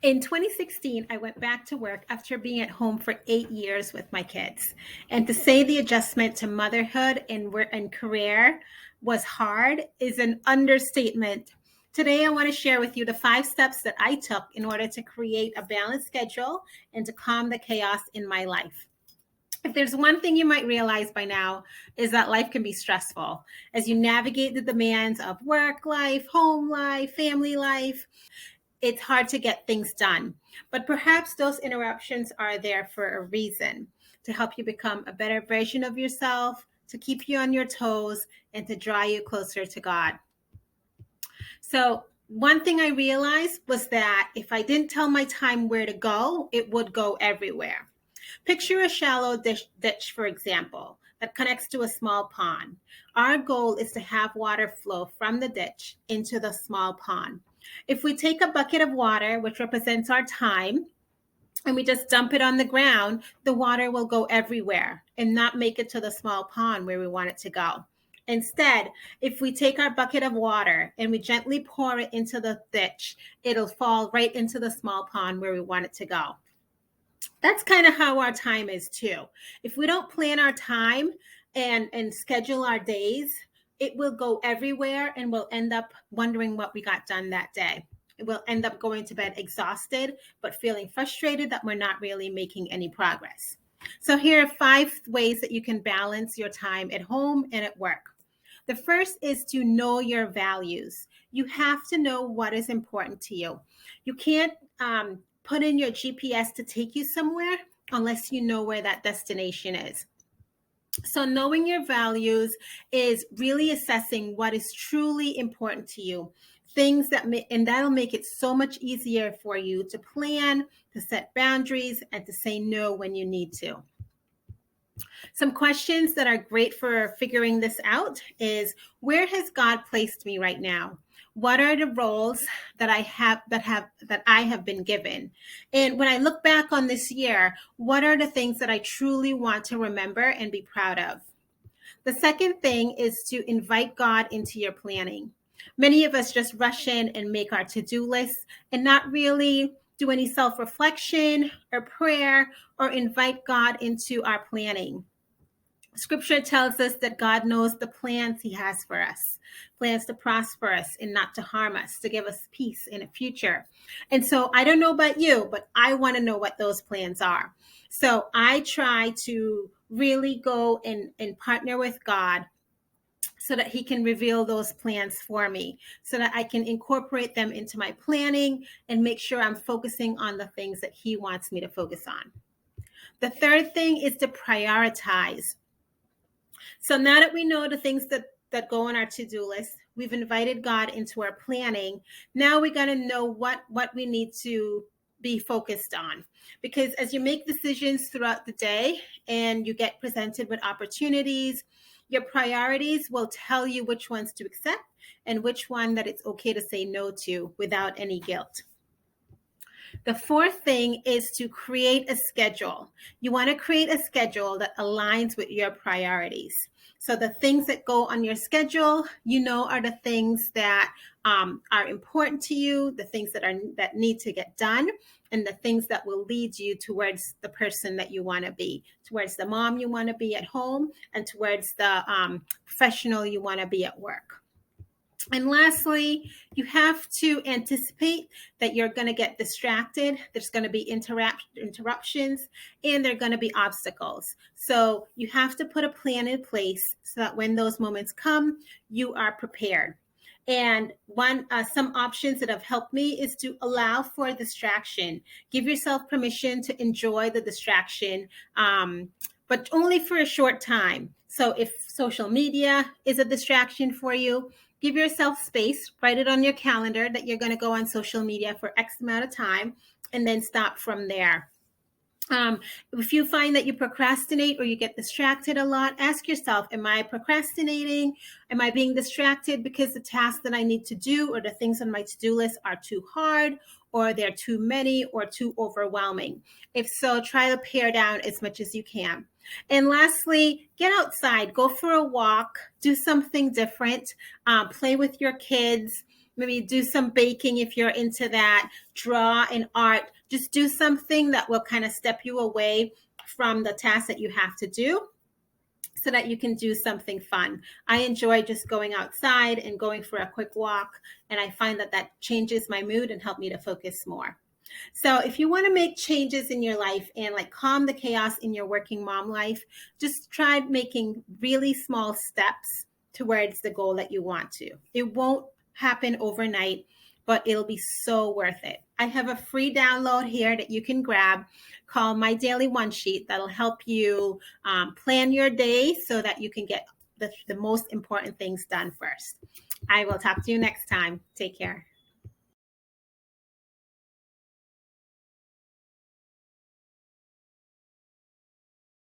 In 2016, I went back to work after being at home for 8 years with my kids. And to say the adjustment to motherhood and career was hard is an understatement. Today, I want to share with you the 5 steps that I took in order to create a balanced schedule and to calm the chaos in my life. If there's one thing you might realize by now is that life can be stressful as you navigate the demands of work life, home life, family life. It's hard to get things done. But perhaps those interruptions are there for a reason, to help you become a better version of yourself, to keep you on your toes, and to draw you closer to God. So, one thing I realized was that if I didn't tell my time where to go, it would go everywhere. Picture a shallow ditch, for example, that connects to a small pond. Our goal is to have water flow from the ditch into the small pond. If we take a bucket of water, which represents our time, and we just dump it on the ground, the water will go everywhere and not make it to the small pond where we want it to go. Instead, if we take our bucket of water and we gently pour it into the ditch, it'll fall right into the small pond where we want it to go. That's kind of how our time is too. If we don't plan our time and schedule our days, it will go everywhere and we'll end up wondering what we got done that day. We'll end up going to bed exhausted, but feeling frustrated that we're not really making any progress. So here are 5 ways that you can balance your time at home and at work. The first is to know your values. You have to know what is important to you. You can't put in your GPS to take you somewhere unless you know where that destination is. So knowing your values is really assessing what is truly important to you. Things and that'll make it so much easier for you to plan, to set boundaries, and to say no when you need to. Some questions that are great for figuring this out is, where has God placed me right now? What are the roles that I have been given? And when I look back on this year, what are the things that I truly want to remember and be proud of? The second thing is to invite God into your planning. Many of us just rush in and make our to-do lists and not really do any self-reflection or prayer or invite God into our planning. Scripture tells us that God knows the plans he has for us, plans to prosper us and not to harm us, to give us peace in a future. And so I don't know about you, but I want to know what those plans are. So I try to really go and partner with God so that he can reveal those plans for me, so that I can incorporate them into my planning and make sure I'm focusing on the things that he wants me to focus on. The third thing is to prioritize. So now that we know the things that go on our to-do list, we've invited God into our planning. Now we got to know what we need to be focused on. Because as you make decisions throughout the day and you get presented with opportunities, your priorities will tell you which ones to accept and which one that it's okay to say no to without any guilt. The fourth thing is to create a schedule. You want to create a schedule that aligns with your priorities. So the things that go on your schedule, are the things that are important to you, the things that need to get done, and the things that will lead you towards the person that you want to be, towards the mom you want to be at home, and towards the professional you want to be at work. And lastly, you have to anticipate that you're going to get distracted. There's going to be interruptions, and there are going to be obstacles. So you have to put a plan in place so that when those moments come, you are prepared. And some options that have helped me is to allow for distraction. Give yourself permission to enjoy the distraction, but only for a short time. So if social media is a distraction for you, give yourself space, write it on your calendar that you're going to go on social media for X amount of time, and then stop from there. If you find that you procrastinate or you get distracted a lot, ask yourself, am I procrastinating? Am I being distracted because the tasks that I need to do or the things on my to-do list are too hard, or they're too many or too overwhelming? If so, try to pare down as much as you can. And lastly, get outside, go for a walk, do something different, play with your kids. maybe do some baking if you're into that, draw and art. Just do something that will kind of step you away from the task that you have to do so that you can do something fun. I enjoy just going outside and going for a quick walk, and I find that that changes my mood and help me to focus more. So if you want to make changes in your life and like calm the chaos in your working mom life, just try making really small steps towards the goal that you want to. It won't happen overnight, but it'll be so worth it. I have a free download here that you can grab called My Daily One Sheet that'll help you plan your day so that you can get the most important things done first. I will talk to you next time. Take care.